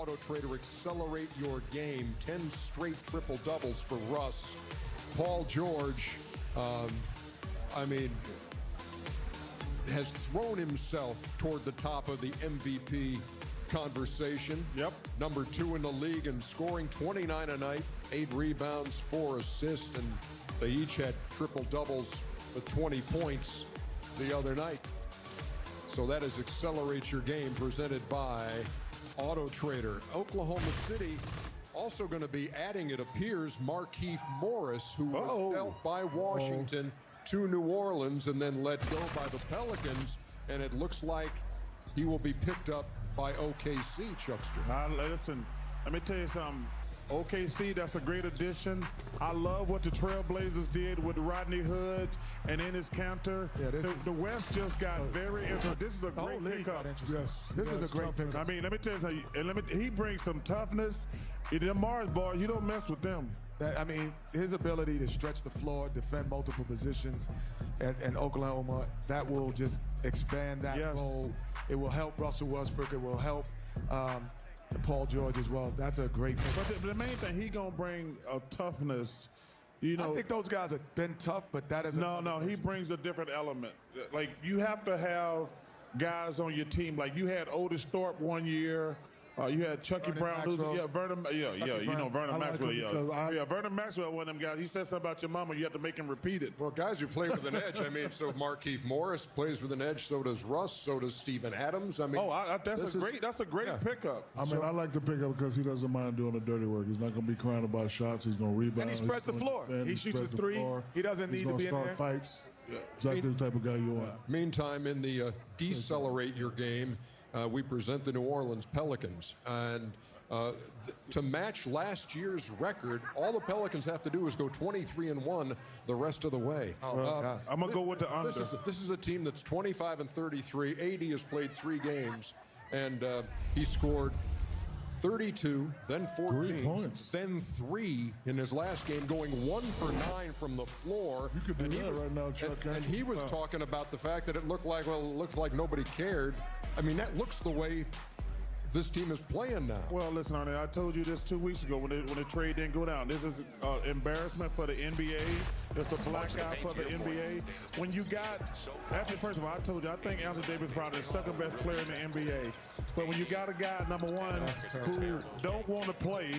Auto Trader, accelerate your game. 10 straight triple-doubles for Russ. Paul George, has thrown himself toward the top of the MVP conversation. Yep. Number 2 in the league in scoring, 29 a night, 8 rebounds, 4 assists, and they each had triple-doubles with 20 points the other night. So that is Accelerate Your Game, presented by Auto Trader. Oklahoma City also going to be adding, it appears, Markieff Morris, who was dealt by Washington to New Orleans and then let go by the Pelicans, and it looks like he will be picked up by OKC, Chuckster. Listen, let me tell you something. OKC, that's a great addition. I love what the Trailblazers did with Rodney Hood and Enes Kanter. Yeah, the West just got very interesting. This is a great pickup. Yes, this is a great pickup. I mean, let me tell you something. And he brings some toughness. The Mars boys, you don't mess with them. I mean, his ability to stretch the floor, defend multiple positions, and Oklahoma, that will just expand that role. It will help Russell Westbrook. It will help Paul George as well. That's a great thing. But the main thing, he gonna bring a toughness. You know, I think those guys have been tough, but that is no. He brings a different element. Like, you have to have guys on your team. Like, you had Otis Thorpe one year. You had Chucky Brown, Vernon Maxwell, Vernon Maxwell, one of them guys. He said something about your mama, you have to make him repeat it. Well, guys who play with an edge, I mean, so Markieff Morris plays with an edge, so does Russ, so does Steven Adams. I mean, that's a great pickup. I mean, I like the pickup because he doesn't mind doing the dirty work. He's not going to be crying about shots. He's going to rebound. And he spreads the floor. He shoots a three. He doesn't need to be in there. He's going to start fights. Exactly the type of guy you want. Meantime, in the Decelerate Your Game, we present the New Orleans Pelicans. And to match last year's record, all the Pelicans have to do is go 23-1 the rest of the way. I'm going to go with the under. This is a team that's 25-33. AD has played 3 games, and he scored 32, then 14, then 3 in his last game, going 1 for 9 from the floor. You could do that right now, Chuck. And he was talking about the fact that it looked like nobody cared. I mean, that looks the way this team is playing now. Well, listen, Arnie, I told you this 2 weeks ago when the trade didn't go down. This is embarrassment for the NBA. It's a blackout for the NBA. When you got, first of all, I told you, I think Anthony Davis is probably the second best player in the NBA. But when you got a guy, number one, who don't want to play,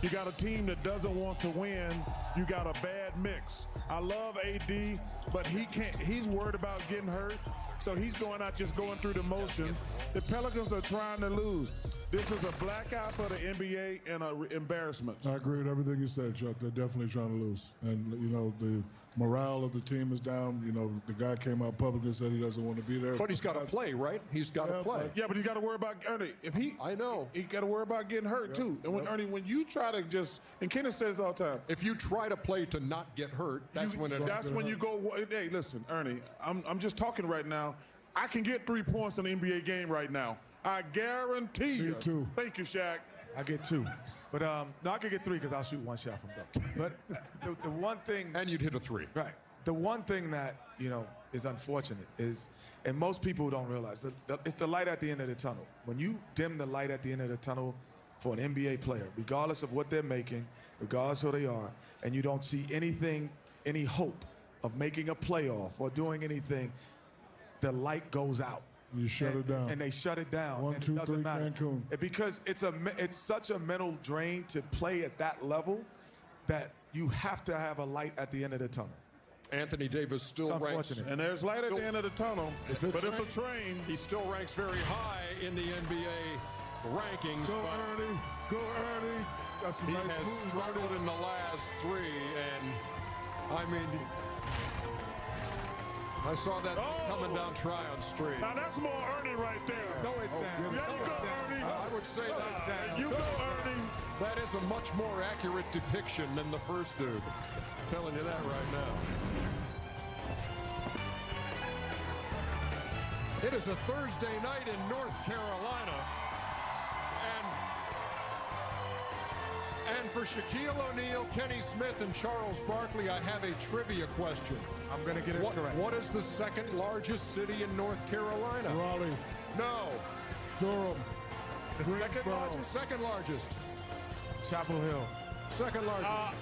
you got a team that doesn't want to win, you got a bad mix. I love AD, but he's worried about getting hurt. So he's going out just going through the motions. The Pelicans are trying to lose. This is a blackout for the NBA and an embarrassment. I agree with everything you said, Chuck. They're definitely trying to lose. And, you know, the morale of the team is down. You know, the guy came out publicly and said he doesn't want to be there. But he's got to play, right? He's got to play. Yeah, but he's got to worry about Ernie. I know. He got to worry about getting hurt, too. And when Ernie, when you try to just, and Kenneth says it all the time. If you try to play to not get hurt, that's when you go, hey, listen, Ernie, I'm just talking right now. I can get 3 points in the NBA game right now. I guarantee you. Me too. Thank you, Shaq. I get 2. But no, I could get 3 because I'll shoot 1 shot from them. But the one thing. And you'd hit a 3. Right. The one thing that, you know, is unfortunate is, and most people don't realize, it's the light at the end of the tunnel. When you dim the light at the end of the tunnel for an NBA player, regardless of what they're making, regardless of who they are, and you don't see anything, any hope of making a playoff or doing anything, the light goes out. You shut it down. And they shut it down. 1, 2, 3, Cancun. Because it's such a mental drain to play at that level that you have to have a light at the end of the tunnel. Anthony Davis still ranks. And there's light at the end of the tunnel, but it's a train. He still ranks very high in the NBA rankings. Go Ernie. Go Ernie. That's he has struggled in the last 3, and I mean, I saw that coming down Tryon Street. Now that's more Ernie right there. Throw it down. Yeah, you go, Ernie. I would say that. You go, Ernie. That is a much more accurate depiction than the first dude. I'm telling you that right now. It is a Thursday night in North Carolina. And for Shaquille O'Neal, Kenny Smith, and Charles Barkley, I have a trivia question. I'm going to get it correct. What is the second largest city in North Carolina? Raleigh. No. Durham. The second largest? Second largest. Chapel Hill. Second largest.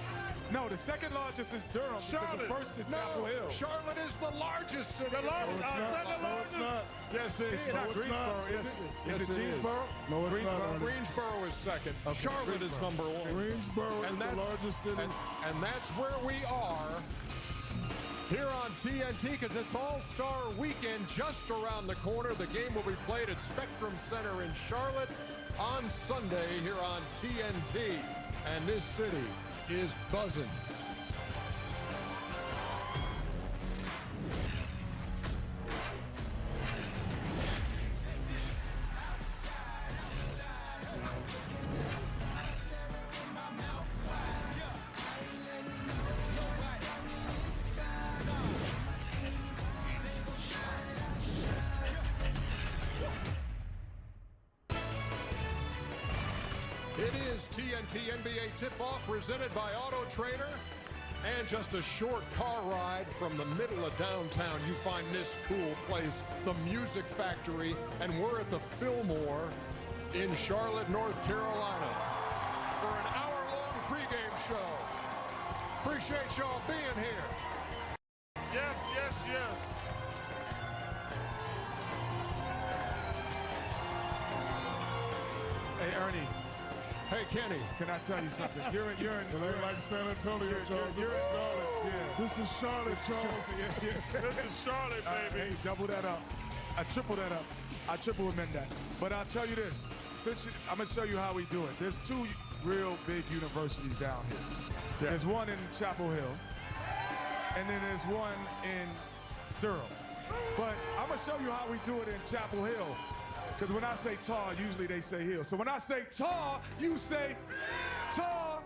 No, the second largest is Durham. Charlotte. The first is No, Chapel Hill. Charlotte is the largest city. The largest, second No, largest. it's not. Yes, it It's is. not it's Greensboro, not. is it? Yes, Is it it is. Greensboro? No, it's not. Ernie. Greensboro is second. Charlotte is Greensboro. number one. Greensboro is the largest city. And that's where we are here on TNT, because it's All-Star Weekend just around the corner. The game will be played at Spectrum Center in Charlotte on Sunday here on TNT. And this city is buzzing. It is TNT NBA tip-off presented by Auto Trader. And just a short car ride from the middle of downtown, you find this cool place, the Music Factory. And we're at the Fillmore in Charlotte, North Carolina for an hour-long pregame show. Appreciate y'all being here. Yes, yes, yes. Hey, Ernie, Hey, Kenny. can I tell you something? You're in. It ain't like San Antonio, Charles. you're in Charlotte. Yeah. This is Charlotte, Charles. This is Charlotte, baby. Hey, double that up. I triple that up. I triple amend that. But I'll tell you this. I'm going to show you how we do it. There's two real big universities down here. Yeah. There's one in Chapel Hill, and then there's one in Durham. But I'm going to show you how we do it in Chapel Hill. Because when I say tar, usually they say hill. So when I say tar, you say tar,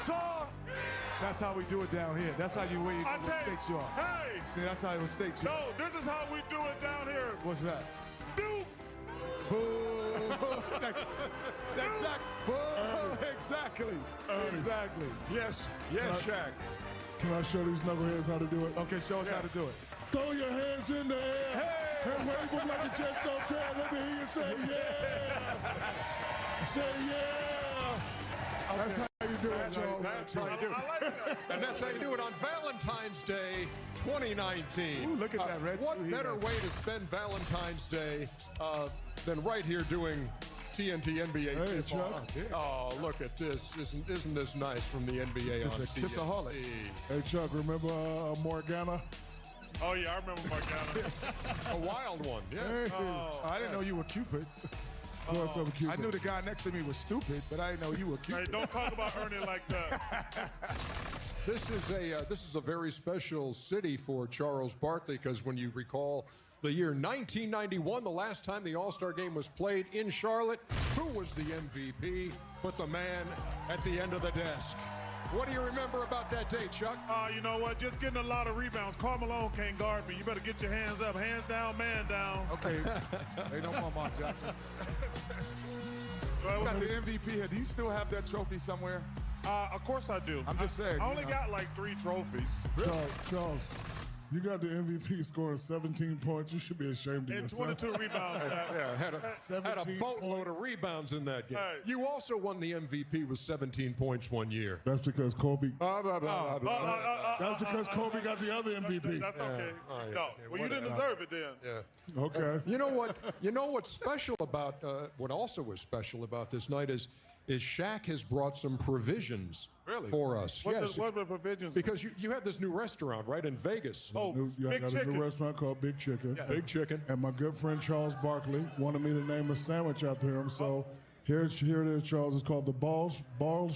tar. That's how we do it down here. That's how you where you I what tell state you are. Hey, Yeah, that's how it will state you. no, this is how we do it down here. What's that? Duke. Boo. Exactly. Exactly. Yes, yes, Shaq. Can I show these knuckleheads how to do it? Okay, show us how to do it. Throw your hands in the air. And wave them like you just don't care. Let me hear you say yeah. Say yeah. That's how you do it, Charles. That's how you do it. I like that. And that's how you do it on Valentine's Day 2019. Ooh, look at that red What suit he better has. way to spend Valentine's Day than right here doing TNT NBA Hey, tip-off? Chuck. Oh, look at this. Isn't this nice from the NBA on It's a kissaholic. TNT? Hey, Chuck, remember Morgana? Oh, yeah, I remember Morgana. A wild one, yeah. Hey. I didn't know you were Cupid. Of course I'm Cupid. I knew the guy next to me was stupid, but I didn't know you were Hey, Cupid. don't talk about Ernie like that. This is a very special city for Charles Barkley, because when you recall the year 1991, the last time the All-Star Game was played in Charlotte, who was the MVP but the man at the end of the desk? What do you remember about that day, Chuck? You know what? Just getting a lot of rebounds. Karl Malone can't guard me. You better get your hands up. Hands down, man down. Okay. Hey, no more Mark Johnson. Well, You got the MVP here. Do you still have that trophy somewhere? of course I do. I'm just saying, I you only know. got like 3 trophies. Charles, you got the MVP scoring 17 points. You should be ashamed of And yourself. 22 rebounds. Yeah, had a 17 boatload of points. rebounds in that game. Hey. You also won the MVP with 17 points one year. That's because Kobe. That's That's because Kobe got the other MVP. That's okay. Oh, yeah. No, Yeah, well, you didn't whatever. deserve it then. Yeah. Okay. You know what? You know what's special about what also was special about this night is Shaq has brought some provisions Really? for us. Yes, What were the provisions? because you have this new restaurant right in Vegas. Oh, I Big got a Chicken. new restaurant called Big Chicken. Big Chicken. And my good friend Charles Barkley wanted me to name a sandwich after him. So here it is, Charles. It's called the Balls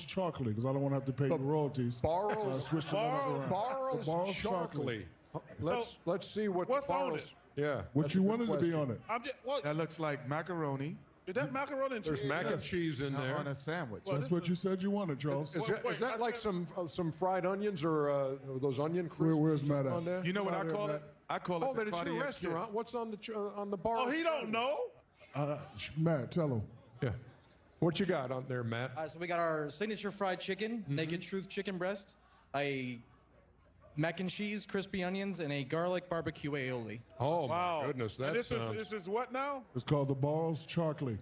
Chocolate, because I don't want to have to pay the royalties. Barrels- So I switched the letters around. Barrels The Barles Chocolate. Let's see what what's on Barles. it? Yeah. What that's you a good wanted to be question. on it? I'm just, what? That looks like macaroni Is that macaroni and cheese? There's mac and cheese in there. on a sandwich. That's what you said you wanted, Charles. Is that, Wait, is that I like said- some fried onions or those onion crisps? Where's Matt at? on there? You know what I Come on call here, it? I call it Oh, the that it's Cartier your Kid. restaurant. What's on the bar? Oh, he don't know? Matt, tell him. Yeah. What you got on there, Matt? So we got our signature fried chicken, Naked Truth chicken breast, a mac and cheese, crispy onions, and a garlic barbecue aioli. Oh Wow. my goodness, And that this sounds. is what now? It's called the Balls Chocolate.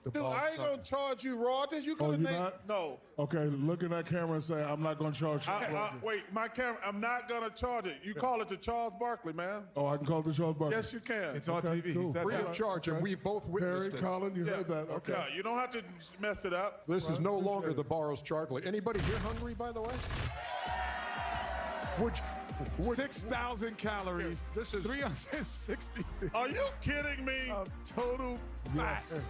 the Dude, ball I ain't struck. gonna charge you royalties. You Oh, could you have not? no. Okay, look in that camera and say, I'm not going to charge you. Wait, my camera. I'm not gonna charge it. You call it the Charles Barkley, man. Oh, I can call it the Charles Barkley. Yes, you can. It's on Okay, TV. cool. He said Free that. of charge, and we've both witnessed Harry, it. Colin, you heard that. Okay. Yeah, you don't have to mess it up. This is no appreciate longer it. the Barros Charkley. Anybody here hungry, by the way? Would 6,000 calories. This is 360 Are you kidding me? of total fat. Yes.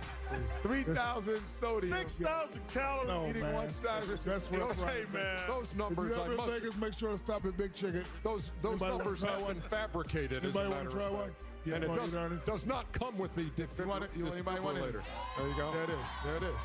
3,000 sodium. 6,000 calories. No, Eating man. one sandwich. That's what Hey, man. those If numbers. you I ever in must. Vegas, make sure to stop at Big Chicken. Those Anybody wanna numbers try have one? been fabricated. As a Anybody matter want to try of one? fact. Yeah, And it want to eat, Ernie? does not come with the You want it? Anybody want it? later. There you go. There it is. There it is.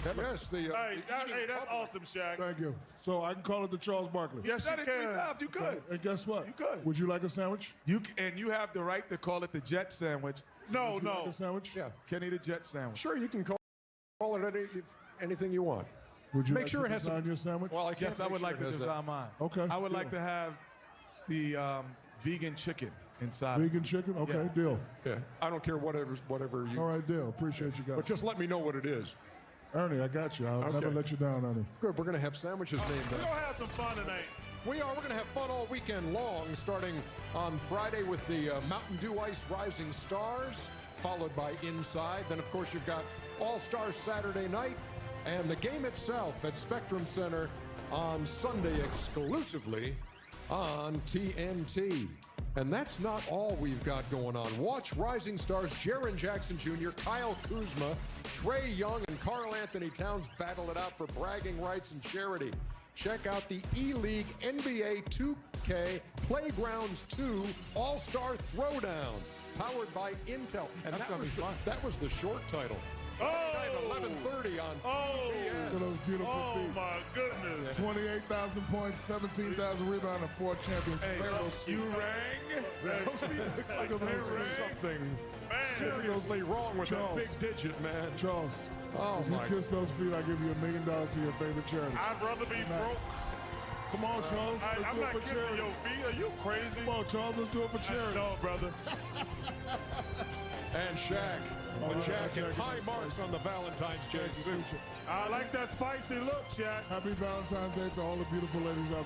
That looks- Yes, the. Hey, the eating that's public. awesome, Shaq. Thank you. So I can call it the Charles Barkley. Yes, you Said it 3 can. times. You could. And guess what? You could. Would you like a sandwich? And you have the right to call it the jet sandwich. No, Would you like no. a sandwich? Yeah. Kenny the jet sandwich. Sure, you can call it anything you want. Would you Make like sure to it has design some- your sandwich? Well, I can't. Yes, I make would sure like it to has that. design mine. Okay, I would deal. like to have the vegan chicken inside. Vegan chicken? Okay, Yeah. deal. Yeah, I don't care whatever you. All right, deal. Appreciate you But guys. just let me know what it is. Ernie, I got you. I'll Okay. never let you down, Ernie. Good. We're gonna have sandwiches named We're after. gonna have some fun tonight. We are. We're going to have fun all weekend long, starting on Friday with the Mountain Dew Ice Rising Stars, followed by Inside. Then, of course, you've got All-Stars Saturday night, and the game itself at Spectrum Center on Sunday exclusively on TNT. And that's not all we've got going on. Watch Rising Stars Jaren Jackson Jr., Kyle Kuzma, Trae Young, and Karl Anthony Towns battle it out for bragging rights and charity. Check out the E-League NBA 2K Playgrounds 2 All-Star Throwdown, powered by Intel. And That's gonna be fun. that was the short title. Friday night, 11:30 on Look at TBS. those beautiful Oh feet. my goodness. 28,000 points, 17,000 rebounds, and 4 championships. Hey, you rang? Those feet look like There those is something Man. seriously wrong with Charles. that big digit, man. Charles, Oh, if you my. kiss those feet, I'll give you $1 million to your favorite charity. I'd rather be broke. Come on, Charles. Let's I'm do it not for kissing charity. your feet. Are you crazy? Come on, Charles. Let's do it for charity. No, brother. And Shaq, Oh, the yeah, jacket, Jack. high marks on the Valentine's Day suit. I like that spicy look, Shaq. Happy Valentine's Day to all the beautiful ladies out there.